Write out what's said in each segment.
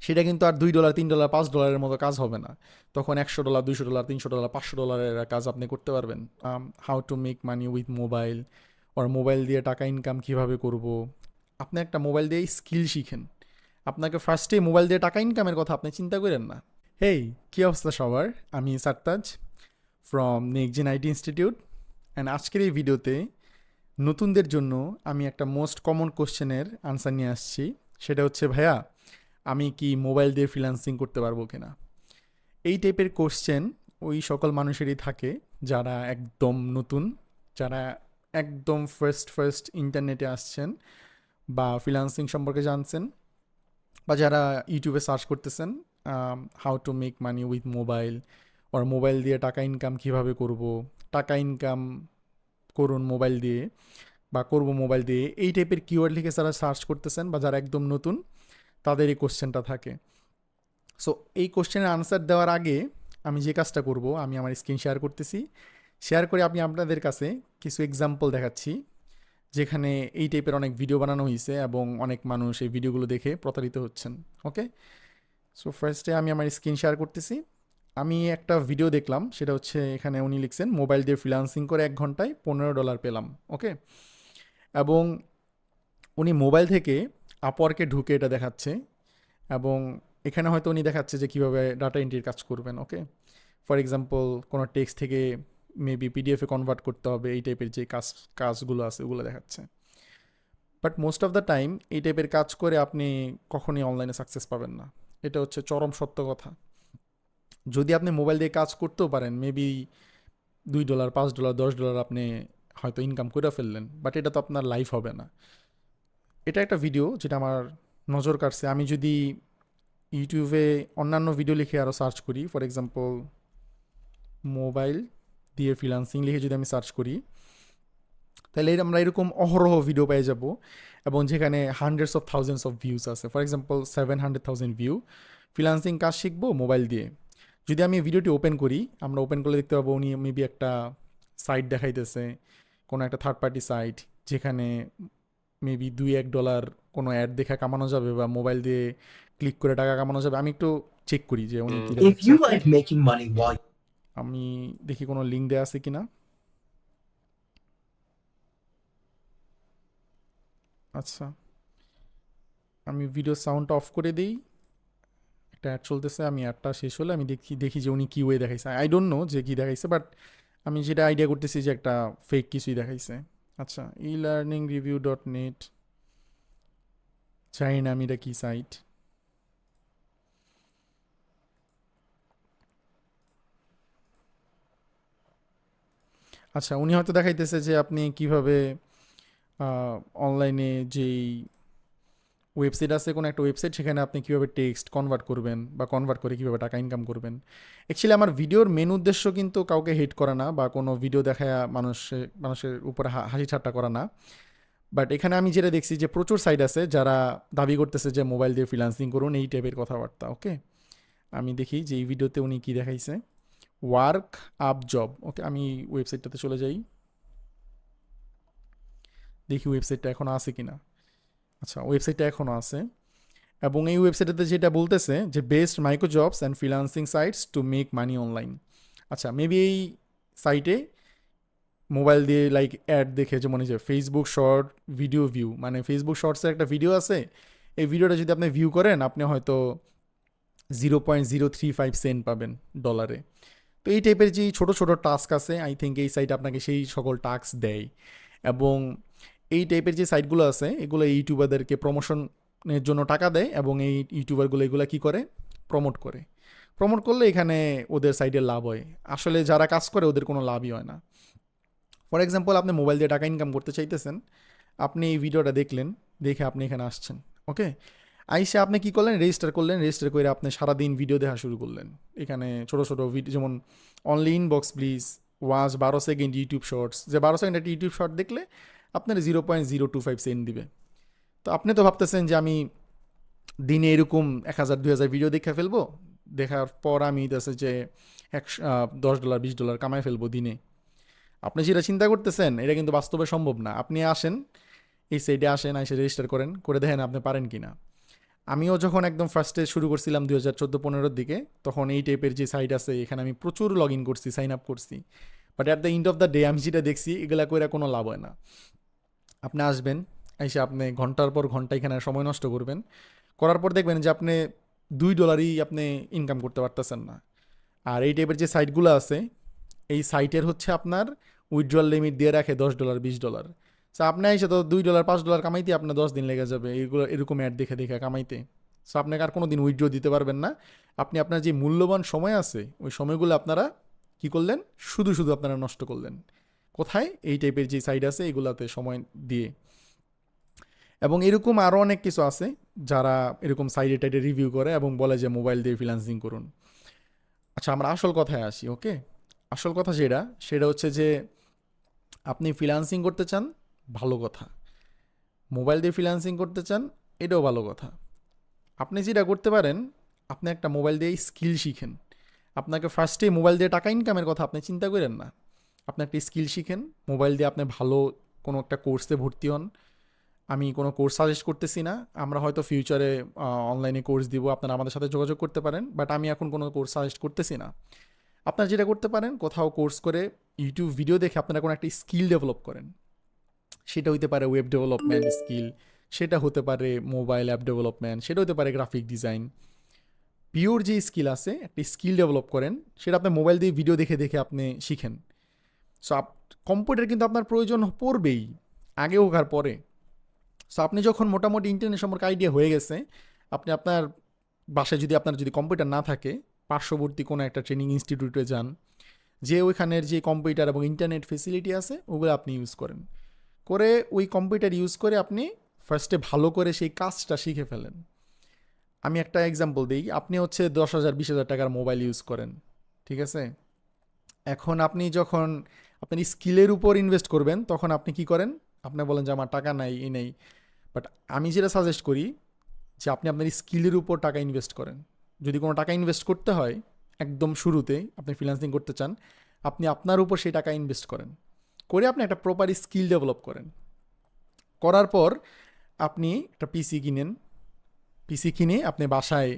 সেটা কিন্তু আর $2 $3 $5 মতো কাজ হবে না। তখন $100 $200 $300 $500 কাজ আপনি করতে পারবেন। How to make money with mobile, or mobile দিয়ে টাকা ইনকাম কিভাবে করব। আপনি একটা মোবাইল দিয়েই স্কিল শিখেন। আপনাকে ফার্স্টে মোবাইল দিয়ে টাকা ইনকামের কথা আপনি চিন্তা করেন না। হেই, কী অবস্থা সবার? আমি Sartaj from next gen IT institute. And আজকের এই ভিডিওতে নতুনদের জন্য আমি একটা মোস্ট কমন কোশ্চেনের আনসার নিয়ে আসছি। সেটা হচ্ছে, ভাইয়া আমি কি মোবাইল দিয়ে ফ্রিল্যান্সিং করতে পারবো কিনা। এই টাইপের কোশ্চেন ওই সকল মানুষেরই থাকে যারা একদম নতুন, যারা একদম ফার্স্ট ফার্স্ট ইন্টারনেটে আসছেন বা ফ্রিল্যান্সিং সম্পর্কে জানছেন, বা যারা ইউটিউবে সার্চ করতেছেন how to make money with mobile, or mobile দিয়ে টাকা ইনকাম কিভাবে করব, টাকা ইনকাম করুন মোবাইল দিয়ে বা করব মোবাইল দিয়ে, এই টাইপের কিওয়ার্ড লিখে যারা সার্চ করতেছেন বা যারা একদম নতুন, তাদের এই কোশ্চেনটা থাকে। সো এই কোশ্চেনের আনসার দেওয়ার আগে আমি যে কাজটা করব, আমি আমার স্ক্রিন শেয়ার করতেছি। শেয়ার করে আমি আপনাদের কাছে কিছু এক্সাম্পল দেখাচ্ছি যেখানে এই টাইপের অনেক ভিডিও বানানো হয়েছে এবং অনেক মানুষ এই ভিডিওগুলো দেখে প্রতারিত হচ্ছেন। ওকে, সো ফার্স্টে আমি আমার স্ক্রিন শেয়ার করতেছি। আমি একটা ভিডিও দেখলাম, সেটা হচ্ছে এখানে উনি লিখছেন মোবাইল দিয়ে ফ্রিল্যান্সিং করে 1 ঘন্টায় $15 পেলাম। ওকে, এবং উনি মোবাইল থেকে আপওয়ার্কে ঢুকে এটা দেখাচ্ছে, এবং এখানে হয়তো উনি দেখাচ্ছে যে কীভাবে ডাটা এন্ট্রির কাজ করবেন। ওকে, ফর এক্সাম্পল কোনো টেক্সট থেকে মেবি পিডিএফে কনভার্ট করতে হবে, এই টাইপের যে কাজগুলো আছে ওগুলো দেখাচ্ছে। But most of the time এই টাইপের কাজ করে আপনি কখনই অনলাইনে সাকসেস পাবেন না। এটা হচ্ছে চরম সত্য কথা। যদি আপনি মোবাইল দিয়ে কাজ করতেও পারেন, মেবি $2 $5 $10 আপনি হয়তো ইনকাম করে ফেললেন, বাট এটা তো আপনার লাইফ হবে না। এটা একটা ভিডিও যেটা আমার নজর কাটছে। আমি যদি ইউটিউবে অন্যান্য ভিডিও লিখে আরও সার্চ করি, ফর এক্সাম্পল মোবাইল দিয়ে ফ্রিল্যান্সিং লিখে যদি আমি সার্চ করি, তাহলে আমরা এরকম অহরহ ভিডিও পেয়ে যাব, এবং যেখানে hundreds of thousands of views আছে। ফর এক্সাম্পল 700,000 ভিউ, ফ্রিল্যান্সিং কাজ শিখবো মোবাইল দিয়ে। যদি আমি ভিডিওটি ওপেন করি, আমরা ওপেন করলে দেখতে পাবো উনি মেবি একটা সাইট দেখাইতেছে, কোনো একটা থার্ড পার্টি সাইট, যেখানে মেবি $2-1 কোনো অ্যাড দেখে কামানো যাবে বা মোবাইল দিয়ে ক্লিক করে টাকা কামানো যাবে। আমি একটু চেক করি যে উনি কী If দেখাচ্ছে। you like making money while আমি দেখি কোনো লিঙ্ক দেওয়া আছে কিনা। আচ্ছা, আমি ভিডিও সাউন্ড অফ করে দিই। একটা অ্যাড চলতেছে, আমি অ্যাডটা শেষ হলে আমি দেখি দেখি যে উনি কী ওয়ে দেখাইছে। আই ডোন্ট নো যে কী দেখাইছে, বাট আমি যেটা আইডিয়া করতেছি যে একটা ফেক কিছুই দেখাইছে। আচ্ছা, elearningreview.net, জানি না আমি এটা কী সাইট। আচ্ছা, উনি হয়তো দেখাইতেছে যে আপনি কিভাবে অনলাইনে যেই ওয়েবসাইট আছে, কোনো একটা ওয়েবসাইট, সেখানে আপনি কীভাবে টেক্সট কনভার্ট করবেন বা কনভার্ট করে কীভাবে টাকা ইনকাম করবেন। অ্যাকচুয়ালি আমার ভিডিওর মেন উদ্দেশ্য কিন্তু কাউকে হেট করা না বা কোনো ভিডিও দেখায় মানুষের উপরে হাসি ঠাট্টা করা না। বাট এখানে আমি যেটা দেখছি যে প্রচুর সাইট আছে যারা দাবি করতেছে যে মোবাইল দিয়ে ফ্রিল্যান্সিং করুন, এই টাইপের কথাবার্তা। ওকে, আমি দেখি যে এই ভিডিওতে উনি কী দেখাইছে। Work up job. ওকে, আমি ওয়েবসাইটটাতে চলে যাই, দেখি ওয়েবসাইটটা এখনও আছে কিনা। আচ্ছা, ওয়েবসাইটটা এখনও আছে, এবং এই ওয়েবসাইটটাতে যেটা বলতেছে যে best micro jobs and freelancing sites to make money online. আচ্ছা, মেবি এই সাইটে মোবাইল দিয়ে লাইক অ্যাড দেখে, যেমন এই যে ফেসবুক শর্ট ভিডিও ভিউ, মানে ফেসবুক শর্টসের একটা ভিডিও আছে, এই ভিডিওটা যদি আপনি ভিউ করেন আপনি হয়তো 0.035 সেন্ট পাবেন ডলারে। তো এই টাইপের যে ছোটো ছোটো টাস্ক আছে, আই থিঙ্ক এই সাইট আপনাকে সেই সকল টাস্ক দেয়। এবং এই টাইপের যে সাইটগুলো আছে এগুলো ইউটিউবারদেরকে প্রমোশনের জন্য টাকা দেয়, এবং এই ইউটিউবারগুলো এগুলো কী করে, প্রমোট করে। প্রমোট করলে এখানে ওদের সাইডে লাভ হয়। আসলে যারা কাজ করে ওদের কোনো লাভই হয় না। ফর এক্সাম্পল, আপনি মোবাইল দিয়ে টাকা ইনকাম করতে চাইতেছেন, আপনি এই ভিডিওটা দেখলেন, দেখে আপনি এখানে আসছেন। ওকে, আইসে আপনি কী করলেন, রেজিস্টার করলেন, রেজিস্টার করে আপনি সারাদিন ভিডিও দেখা শুরু করলেন। এখানে ছোটো ছোটো ভিডিও, যেমন only inbox please, watch 12 second YouTube shorts, যে 12 সেকেন্ড একটা ইউটিউব শর্ট দেখলে আপনার 0.025 সেন্ট দিবে। তো আপনি তো ভাবতেছেন যে আমি দিনে এরকম 1,000 2,000 ভিডিও দেখে ফেলবো, দেখার পর আমি আছে যে $10 $20 কামাই ফেলবো দিনে। আপনি যেটা চিন্তা করতেছেন এটা কিন্তু বাস্তবে সম্ভব না। আপনি আসেন, এই সাইডে আসেন, এসে রেজিস্টার করেন, করে দেখেন আপনি পারেন কি না। আমিও যখন একদম ফার্স্টে শুরু করছিলাম 2014-15 দিকে, তখন এই টাইপের যে সাইট আছে এখানে আমি প্রচুর লগ ইন করছি, সাইন আপ করছি। But at the end of the day আমি যেটা দেখছি এগুলা করে কোনো লাভ হয় না। আপনি আসবেন, এসে আপনি ঘন্টার পর ঘন্টা এখানে সময় নষ্ট করবেন, করার পর দেখবেন যে আপনি $2 আপনি ইনকাম করতে পারতেছেন না। আর এই টাইপের যে সাইটগুলো আছে, এই সাইটের হচ্ছে আপনার উইথড্রয়াল লিমিট দিয়ে রাখে $10 $20। সো আপনি এসে তো $2 $5 কামাইতে আপনার 10 দিন লেগে যাবে এইগুলো এরকম অ্যাড দেখে দেখে কামাইতে। সো আপনাকে আর কোনো দিন উইথড্র দিতে পারবেন না। আপনি আপনার যে মূল্যবান সময় আছে ওই সময়গুলো আপনারা কি করলেন, শুধু শুধু আপনারা নষ্ট করলেন। কোথায়? এই টাইপের যে সাইট আছে এগুলাতে সময় দিয়ে। এবং এরকম আরও অনেক কিছু আছে যারা এরকম সাইডে টাইডে রিভিউ করে এবং বলে যে মোবাইল দিয়ে ফ্রিল্যান্সিং করুন। আচ্ছা, আমরা আসল কথায় আসি। ওকে, আসল কথা সেটা হচ্ছে যে আপনি ফ্রিল্যান্সিং করতে চান, ভালো কথা। মোবাইল দিয়ে ফ্রিল্যান্সিং করতে চান, এটাও ভালো কথা। আপনি যেটা করতে পারেন, আপনি একটা মোবাইল দিয়ে স্কিল শিখেন। আপনাকে ফার্স্টে মোবাইল দিয়ে টাকা ইনকামের কথা আপনি চিন্তা করেন না। আপনি একটা স্কিল শিখেন, মোবাইল দিয়ে আপনি ভালো কোনো একটা কোর্সে ভর্তি হন। আমি কোনো কোর্স সাজেস্ট করতেছি না, আমরা হয়তো ফিউচারে অনলাইনে কোর্স দিব, আপনারা আমাদের সাথে যোগাযোগ করতে পারেন, বাট আমি এখন কোনো কোর্স সাজেস্ট করতেছি না। আপনারা যেটা করতে পারেন, কোথাও কোর্স করে ইউটিউব ভিডিও দেখে আপনারা কোনো একটা স্কিল ডেভেলপ করেন। সেটা হতে পারে ওয়েব ডেভেলপমেন্ট স্কিল, সেটা হতে পারে মোবাইল অ্যাপ ডেভেলপমেন্ট, সেটা হতে পারে গ্রাফিক ডিজাইন। পিওর যে স্কিল আছে, একটা স্কিল ডেভেলপ করেন, সেটা আপনি মোবাইল দিয়ে ভিডিও দেখে দেখে আপনি শিখেন। সো কম্পিউটার কিন্তু আপনার প্রয়োজন পড়বেই, আগে হোক আর পরে। সো আপনি যখন মোটামুটি ইন্টারনেট সম্পর্কে আইডিয়া হয়ে গেছে, আপনি আপনার বাসায় যদি আপনার যদি কম্পিউটার না থাকে, পার্শ্ববর্তী কোনো একটা ট্রেনিং ইনস্টিটিউটে যান, যে ওইখানের যে কম্পিউটার এবং ইন্টারনেট ফেসিলিটি আছে ওগুলো আপনি ইউজ করেন, করে ওই কম্পিউটার ইউজ করে আপনি ফার্স্টে ভালো করে সেই কাজটা শিখে ফেলেন। আমি একটা এক্সাম্পল দিই, আপনি হচ্ছে 10,000 20,000 টাকার মোবাইল ইউজ করেন, ঠিক আছে? এখন আপনি যখন আপনার স্কিলের উপর ইনভেস্ট করবেন, তখন আপনি কি করেন? আপনি বলেন যে আমার টাকা নাই, এই নেই। বাট আমি যেটা সাজেস্ট করি যে আপনি আপনার স্কিলের উপর টাকা ইনভেস্ট করেন। যদি কোনো টাকা ইনভেস্ট করতে হয়, একদম শুরুতে আপনি ফ্রিল্যান্সিং করতে চান, আপনি আপনার উপর সেই টাকা ইনভেস্ট করেন, করে আপনি একটা প্রপার স্কিল ডেভেলপ করেন। করার পর আপনি একটা পিসি কিনেন, পিসি কিনে আপনি বাসায়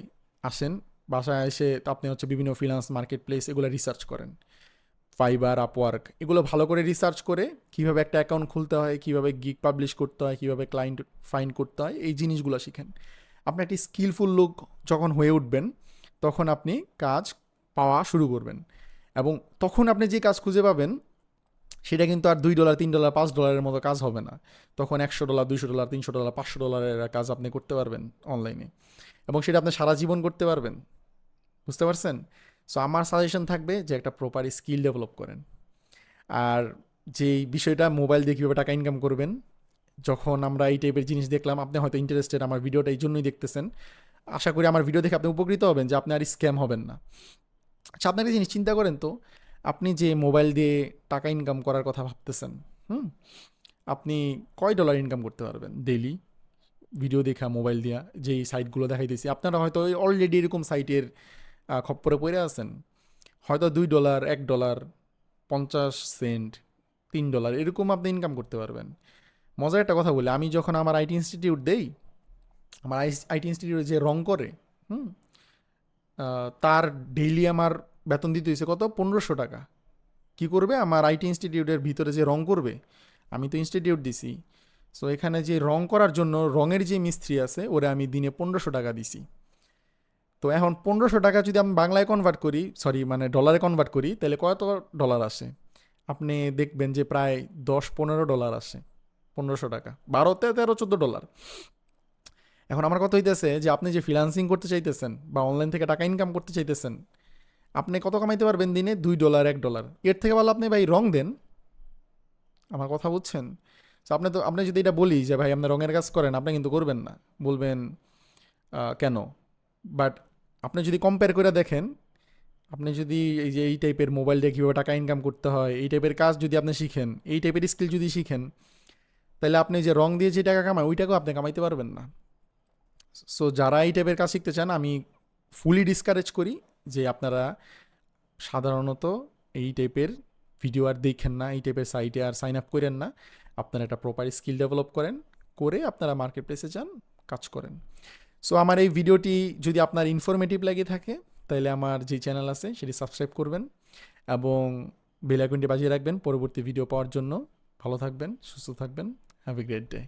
আসেন, বাসায় এসে আপনি হচ্ছে বিভিন্ন ফ্রিল্যান্স মার্কেট প্লেস এগুলো রিসার্চ করেন, ফাইবার, আপওয়ার্ক, এগুলো ভালো করে রিসার্চ করে কীভাবে একটা অ্যাকাউন্ট খুলতে হয়, কীভাবে গিগ পাবলিশ করতে হয়, কীভাবে ক্লায়েন্ট ফাইন্ড করতে হয়, এই জিনিসগুলো শিখেন। আপনি একটি স্কিলফুল লোক যখন হয়ে উঠবেন, তখন আপনি কাজ পাওয়া শুরু করবেন। এবং তখন আপনি যে কাজ খুঁজে পাবেন সেটা কিন্তু আর $2 $3 $5 মতো কাজ হবে না। তখন $100 $200 $300 $500 কাজ আপনি করতে পারবেন অনলাইনে, এবং সেটা আপনি সারা জীবন করতে পারবেন। বুঝতে পারছেন? সো আমার সাজেশন থাকবে যে একটা প্রপার স্কিল ডেভেলপ করেন। আর যেই বিষয়টা মোবাইল দিয়ে কীভাবে টাকা ইনকাম করবেন, যখন আমরা এই টাইপের জিনিস দেখলাম, আপনি হয়তো ইন্টারেস্টেড, আমার ভিডিওটা এই জন্যই দেখতেছেন। আশা করি আমার ভিডিও দেখে আপনি উপকৃত হবেন, যে আপনি আর স্ক্যাম হবেন না। আচ্ছা, আপনি একটা জিনিস চিন্তা করেন তো, আপনি যে মোবাইল দিয়ে টাকা ইনকাম করার কথা ভাবতেছেন, হুম, আপনি কয় ডলার ইনকাম করতে পারবেন ডেইলি ভিডিও দেখা মোবাইল দিয়া? যেই সাইটগুলো দেখাইতেছি, আপনারা হয়তো অলরেডি এরকম সাইটের খপ্পরে পড়ে আছেন। হয়তো $2 $1 50 সেন্ট $3 এরকম আপনি ইনকাম করতে পারবেন। মজার একটা কথা বলি, আমি যখন আমার আইটি ইনস্টিটিউট দেই, আমার আইটি ইনস্টিটিউট যে রং করে, হুম, তার ডেইলি আমার বেতন দিতে হয়েছে কত? 1,500 টাকা। কী করবে? আমার আইটি ইনস্টিটিউটের ভিতরে যে রং করবে, আমি তো ইনস্টিটিউট দিছি, সো এখানে যে রং করার জন্য রঙের যে মিস্ত্রি আছে ওরা আমি দিনে 1,500 টাকা দিছি। তো এখন 1,500 টাকা যদি আমি বাংলায় কনভার্ট করি, সরি মানে ডলারে কনভার্ট করি, তাহলে কত ডলার আসে? আপনি দেখবেন যে প্রায় $10-15 আসে। 1,500 টাকা 12 13 14 ডলার। এখন আমার কথা হইতেছে যে আপনি যে ফ্রিল্যান্সিং করতে চাইতেছেন বা অনলাইন থেকে টাকা ইনকাম করতে চাইতেছেন, আপনি কত কামাইতে পারবেন দিনে? $2 $1। এর থেকে ভালো আপনি ভাই রং দেন। আমার কথা বুঝছেন? তো আপনি যদি এটা বলি যে ভাই আপনি রঙের কাজ করেন, আপনি কিন্তু করবেন না, বলবেন কেন? বাট আপনি যদি কম্পেয়ার করে দেখেন, আপনি যদি এই যে এই টাইপের মোবাইল দিয়ে কীভাবে টাকা ইনকাম করতে হয়, এই টাইপের কাজ যদি আপনি শিখেন, এই টাইপের স্কিল যদি শিখেন, তাহলে আপনি যে রং দিয়ে যে টাকা কামায় ওই টাকাও আপনি কামাইতে পারবেন না। সো যারা এই টাইপের কাজ শিখতে চান, আমি ফুলি ডিসকারেজ করি যে আপনারা সাধারণত এই টাইপের ভিডিও আর দেখেন না, এই টাইপের সাইটে আর সাইন আপ করেন না। আপনারা একটা প্রপার স্কিল ডেভেলপ করেন, করে আপনারা মার্কেট প্লেসে যান, কাজ করেন। সো আমার এই ভিডিওটি যদি আপনার ইনফরমেটিভ লেগে থাকে তাহলে আমার যে চ্যানেল আছে সেটি সাবস্ক্রাইব করবেন এবং বেল আইকনটি বাজিয়ে রাখবেন পরবর্তী ভিডিও পাওয়ার জন্য। ভালো থাকবেন, সুস্থ থাকবেন। Have a great day.